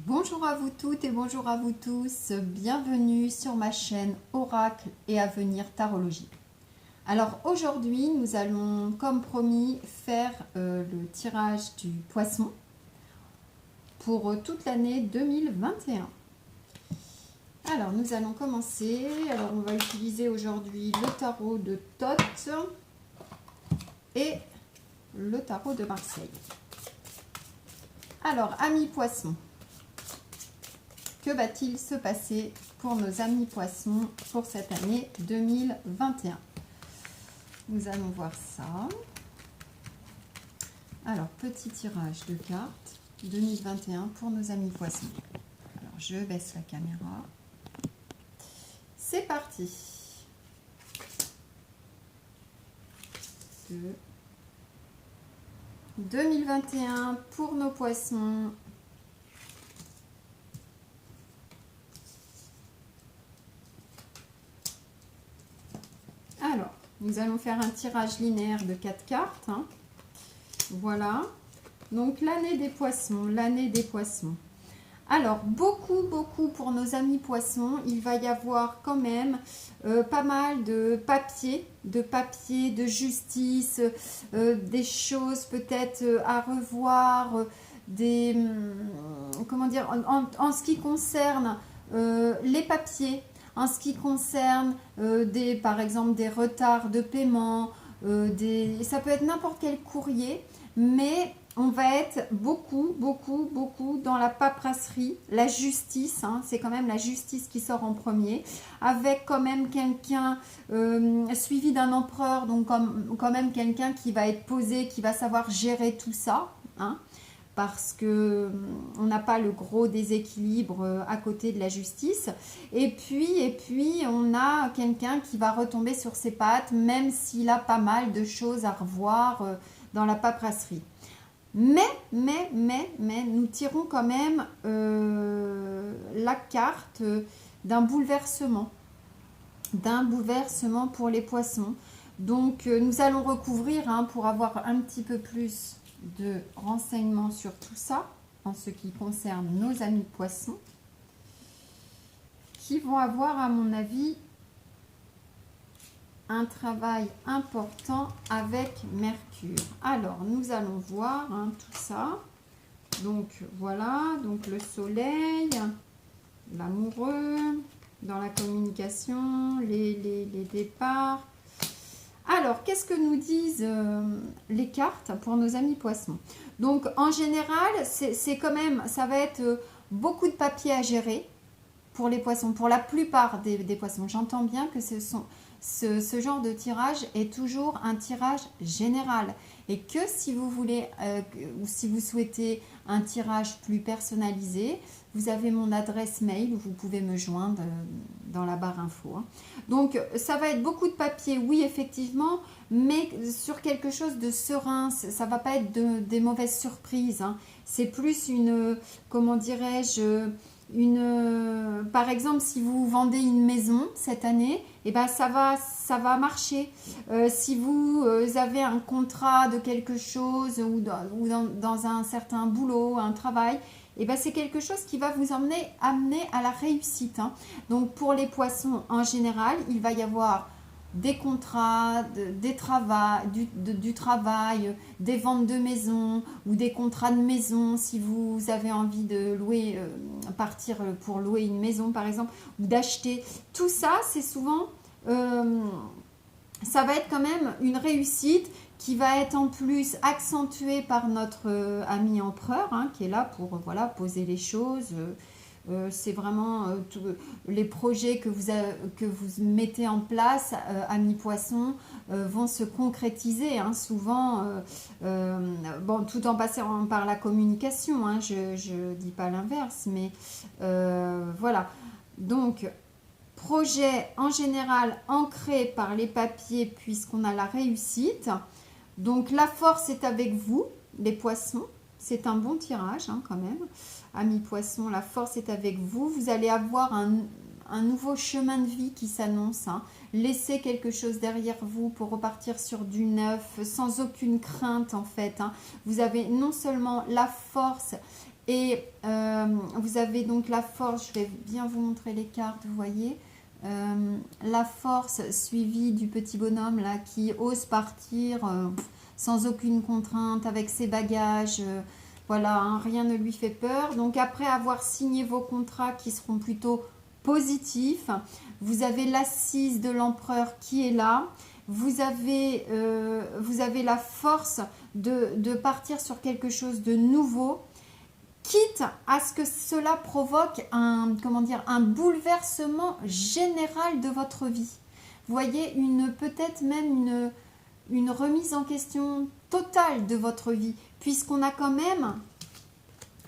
Bonjour à vous toutes et bonjour à vous tous, bienvenue sur ma chaîne Oracle et Avenir Tarologie. Alors aujourd'hui nous allons comme promis faire le tirage du poisson pour toute l'année 2021. Alors nous allons commencer, alors on va utiliser aujourd'hui le tarot de Thoth et le tarot de Marseille. Alors amis poissons, que va-t-il se passer pour nos amis poissons pour cette année 2021? Nous allons voir ça. Alors, petit tirage de cartes 2021 pour nos amis poissons. Alors, je baisse la caméra. C'est parti. 2021 pour nos poissons. Alors, nous allons faire un tirage linéaire de 4 cartes. Voilà. Donc, l'année des poissons, l'année des poissons. Alors, beaucoup pour nos amis poissons. Il va y avoir quand même pas mal de papiers, de justice, des choses peut-être à revoir, comment dire, en ce qui concerne les papiers. En ce qui concerne par exemple des retards de paiement, ça peut être n'importe quel courrier, mais on va être beaucoup dans la paperasserie, la justice, c'est quand même la justice qui sort en premier, avec quand même quelqu'un suivi d'un empereur, donc quand même quelqu'un qui va être posé, qui va savoir gérer tout ça, parce que on n'a pas le gros déséquilibre à côté de la justice. Et puis on a quelqu'un qui va retomber sur ses pattes, même s'il a pas mal de choses à revoir dans la paperasserie. Mais, nous tirons quand même la carte d'un bouleversement pour les poissons. Donc, nous allons recouvrir pour avoir un petit peu plus de renseignements sur tout ça, en ce qui concerne nos amis poissons, qui vont avoir, à mon avis, un travail important avec Mercure. Alors, nous allons voir tout ça. Donc, voilà, donc le soleil, l'amoureux, dans la communication, les départs. Alors, qu'est-ce que nous disent les cartes pour nos amis poissons? Donc, en général, c'est quand même, ça va être beaucoup de papier à gérer pour les poissons, pour la plupart des poissons. J'entends bien que ce genre de tirage est toujours un tirage général et que si vous voulez ou si vous souhaitez un tirage plus personnalisé, vous avez mon adresse mail où vous pouvez me joindre dans la barre info. Donc ça va être beaucoup de papier, oui effectivement, mais sur quelque chose de serein. Ça va pas être des mauvaises surprises. C'est plus une, comment dirais-je, par exemple, si vous vendez une maison cette année, eh ben ça va marcher. Si vous avez un contrat de quelque chose ou dans un certain boulot, un travail, eh ben c'est quelque chose qui va vous amener à la réussite. Donc pour les poissons en général, il va y avoir des contrats, du travail, des ventes de maisons ou des contrats de maison si vous avez envie de louer, partir pour louer une maison par exemple, ou d'acheter. Tout ça, c'est souvent, ça va être quand même une réussite qui va être en plus accentuée par notre ami empereur qui est là pour voilà, poser les choses. C'est vraiment les projets que vous mettez en place, amis poissons, vont se concrétiser souvent, bon, tout en passant par la communication, je ne dis pas l'inverse, mais voilà. Donc, projet en général ancré par les papiers puisqu'on a la réussite. Donc, la force est avec vous, les poissons. C'est un bon tirage quand même. Amis poissons, la force est avec vous. Vous allez avoir un nouveau chemin de vie qui s'annonce. Laissez quelque chose derrière vous pour repartir sur du neuf, sans aucune crainte en fait. Vous avez non seulement la force Et vous avez donc la force, je vais bien vous montrer les cartes, vous voyez. La force suivie du petit bonhomme là qui ose partir sans aucune contrainte avec ses bagages. Voilà, hein, rien ne lui fait peur. Donc après avoir signé vos contrats qui seront plutôt positifs, vous avez l'assise de l'empereur qui est là. Vous avez la force de partir sur quelque chose de nouveau, quitte à ce que cela provoque comment dire, un bouleversement général de votre vie. Vous voyez, peut-être même une remise en question totale de votre vie, puisqu'on a quand même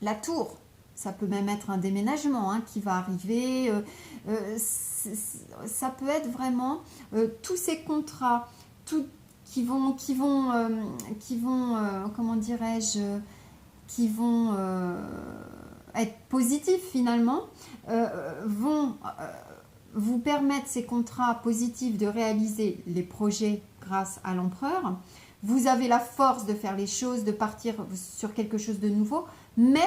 la tour. Ça peut même être un déménagement hein, qui va arriver. Ça peut être vraiment tous ces contrats qui vont comment dirais-je, qui vont être positifs finalement, vont vous permettre, ces contrats positifs, de réaliser les projets grâce à l'empereur. Vous avez la force de faire les choses, de partir sur quelque chose de nouveau, mais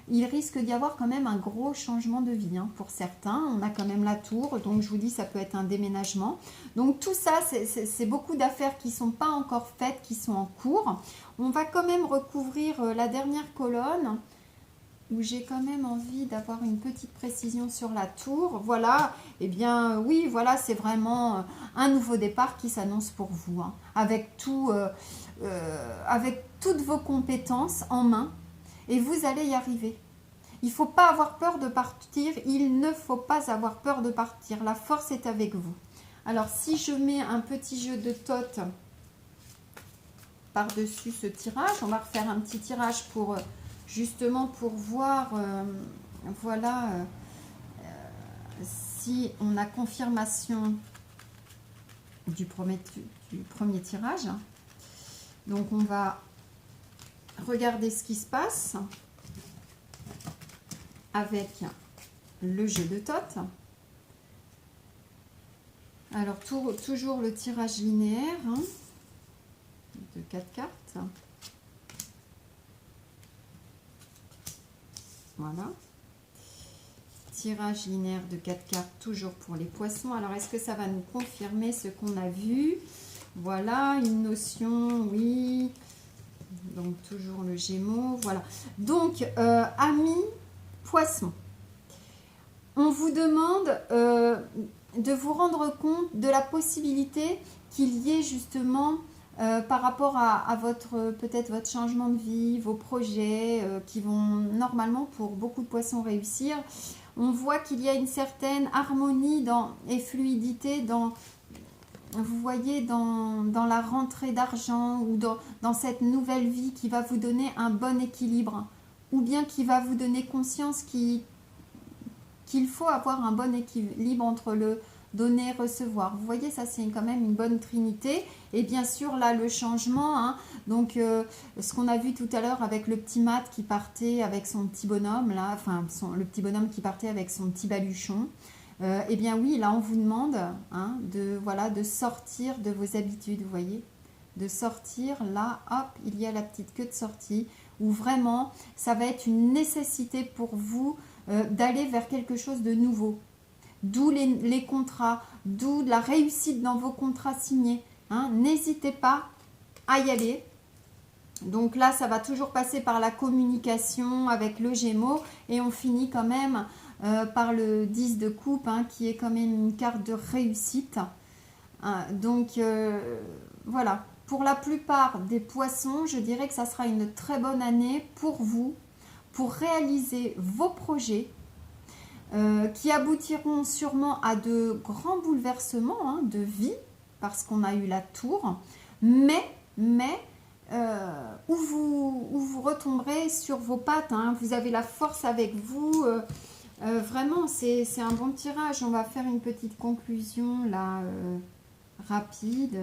il risque d'y avoir quand même un gros changement de vie hein, pour certains. On a quand même la tour, donc je vous dis, ça peut être un déménagement. Donc tout ça, c'est beaucoup d'affaires qui ne sont pas encore faites, qui sont en cours. On va quand même recouvrir la dernière colonne, où j'ai quand même envie d'avoir une petite précision sur la tour. Voilà, et bien oui, voilà, c'est vraiment un nouveau départ qui s'annonce pour vous, hein, avec toutes vos compétences en main, et vous allez y arriver. Il ne faut pas avoir peur de partir, il ne faut pas avoir peur de partir, la force est avec vous. Alors si je mets un petit jeu de totes par-dessus ce tirage, on va refaire un petit tirage pour... justement pour voir voilà si on a confirmation du premier tirage. Donc on va regarder ce qui se passe avec le jeu de totes. Alors toujours le tirage linéaire hein, de 4 cartes. Voilà. Tirage linéaire de 4 cartes, toujours pour les poissons. Alors, est-ce que ça va nous confirmer ce qu'on a vu? Voilà, une notion, oui. Donc, toujours le Gémeaux. Voilà. Donc, amis poissons, on vous demande de vous rendre compte de la possibilité qu'il y ait justement... par rapport à peut-être votre changement de vie, vos projets qui vont normalement pour beaucoup de poissons réussir, on voit qu'il y a une certaine harmonie et fluidité vous voyez, dans la rentrée d'argent ou dans cette nouvelle vie qui va vous donner un bon équilibre, ou bien qui va vous donner conscience qu'il faut avoir un bon équilibre entre le donner, recevoir. Vous voyez, ça c'est quand même une bonne trinité. Et bien sûr, là, le changement, hein, donc ce qu'on a vu tout à l'heure avec le petit mat qui partait avec son petit bonhomme, là, enfin, le petit bonhomme qui partait avec son petit baluchon. Eh bien oui, là, on vous demande hein, de sortir de vos habitudes, vous voyez, de sortir, là, hop, il y a la petite queue de sortie, où vraiment, ça va être une nécessité pour vous d'aller vers quelque chose de nouveau. D'où les contrats, d'où la réussite dans vos contrats signés. Hein. N'hésitez pas à y aller. Donc là, ça va toujours passer par la communication avec le Gémeaux. Et on finit quand même par le 10 de coupe, hein, qui est quand même une carte de réussite. Donc voilà. Pour la plupart des poissons, je dirais que ça sera une très bonne année pour vous, pour réaliser vos projets. Qui aboutiront sûrement à de grands bouleversements hein, de vie, parce qu'on a eu la tour, mais où vous retomberez sur vos pattes, hein, vous avez la force avec vous, vraiment c'est un bon tirage. On va faire une petite conclusion là, rapide,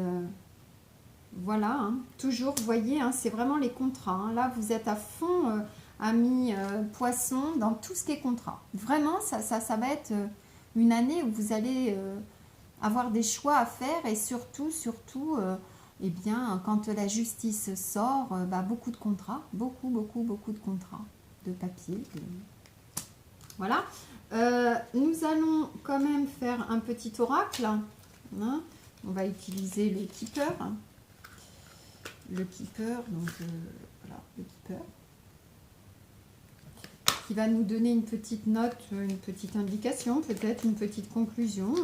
voilà, hein. Toujours, vous voyez, hein, c'est vraiment les contrats, hein. Là vous êtes à fond amis poissons, dans tout ce qui est contrat. Vraiment, ça va être une année où vous allez avoir des choix à faire et surtout, eh bien, quand la justice sort, beaucoup de contrats, beaucoup de contrats. de papier. Voilà. Nous allons quand même faire un petit oracle. Hein. On va utiliser le keeper. Le keeper, donc voilà, le keeper. Qui va nous donner une petite note, une petite indication, peut-être une petite conclusion,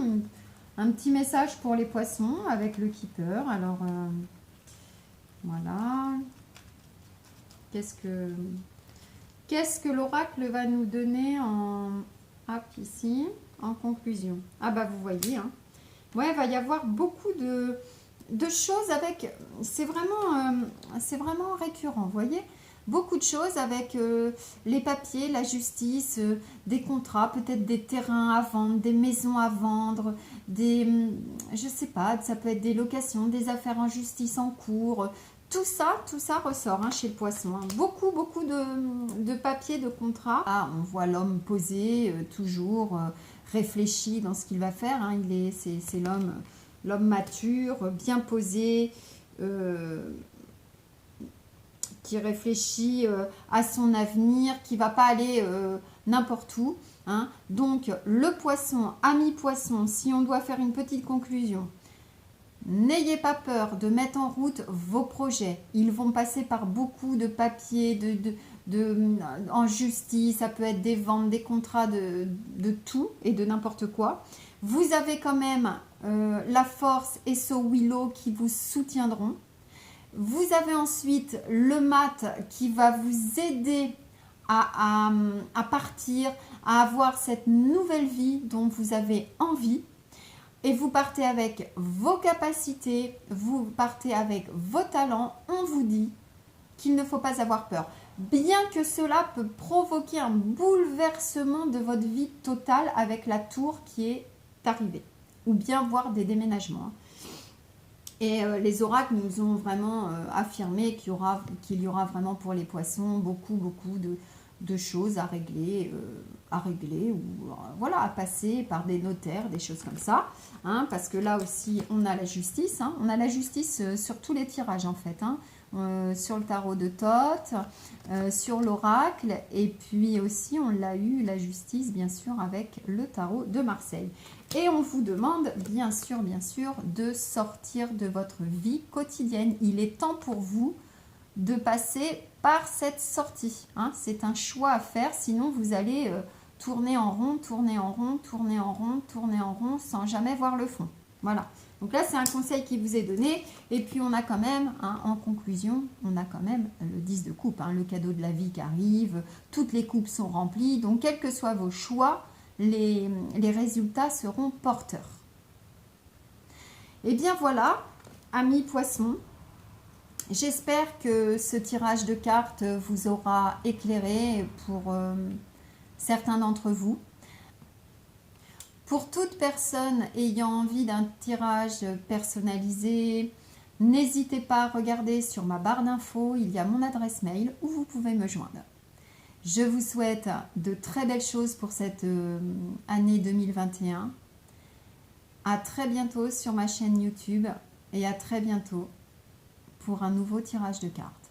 un petit message pour les poissons avec le keeper. Alors, voilà. Qu'est-ce que l'oracle va nous donner en... Hop, ici, en conclusion. Ah bah vous voyez, hein. Ouais, il va y avoir beaucoup de choses avec... C'est vraiment récurrent, vous voyez. Beaucoup de choses avec les papiers, la justice, des contrats, peut-être des terrains à vendre, des maisons à vendre, je sais pas, ça peut être des locations, des affaires en justice en cours. Tout ça ressort hein, chez le poisson. Hein. Beaucoup de papiers, de contrats. Ah, on voit l'homme posé, toujours réfléchi dans ce qu'il va faire. Hein. C'est l'homme mature, bien posé, qui réfléchit à son avenir, qui ne va pas aller n'importe où. Hein. Donc, le poisson, ami poisson, si on doit faire une petite conclusion, n'ayez pas peur de mettre en route vos projets. Ils vont passer par beaucoup de papiers, en justice, ça peut être des ventes, des contrats, de tout et de n'importe quoi. Vous avez quand même la force et ce Willow qui vous soutiendront. Vous avez ensuite le mat qui va vous aider à partir, à avoir cette nouvelle vie dont vous avez envie. Et vous partez avec vos capacités, vous partez avec vos talents. On vous dit qu'il ne faut pas avoir peur. Bien que cela peut provoquer un bouleversement de votre vie totale avec la tour qui est arrivée. Ou bien voir des déménagements. Et les oracles nous ont vraiment affirmé qu'il y aura vraiment pour les poissons beaucoup de choses à régler ou voilà, à passer par des notaires, des choses comme ça. Hein, parce que là aussi, on a la justice. Hein, on a la justice sur tous les tirages en fait. Hein, sur le tarot de Thoth, sur l'oracle. Et puis aussi, on l'a eu, la justice, bien sûr, avec le tarot de Marseille. Et on vous demande, bien sûr, de sortir de votre vie quotidienne. Il est temps pour vous de passer par cette sortie. Hein. C'est un choix à faire, sinon vous allez tourner en rond, sans jamais voir le fond. Voilà. Donc là, c'est un conseil qui vous est donné. Et puis, on a quand même, hein, en conclusion, on a quand même le 10 de coupe, hein, le cadeau de la vie qui arrive. Toutes les coupes sont remplies. Donc, quels que soient vos choix, les résultats seront porteurs. Et bien voilà, amis poissons, j'espère que ce tirage de cartes vous aura éclairé pour certains d'entre vous. Pour toute personne ayant envie d'un tirage personnalisé, n'hésitez pas à regarder sur ma barre d'infos, il y a mon adresse mail où vous pouvez me joindre. Je vous souhaite de très belles choses pour cette année 2021. À très bientôt sur ma chaîne YouTube et à très bientôt pour un nouveau tirage de cartes.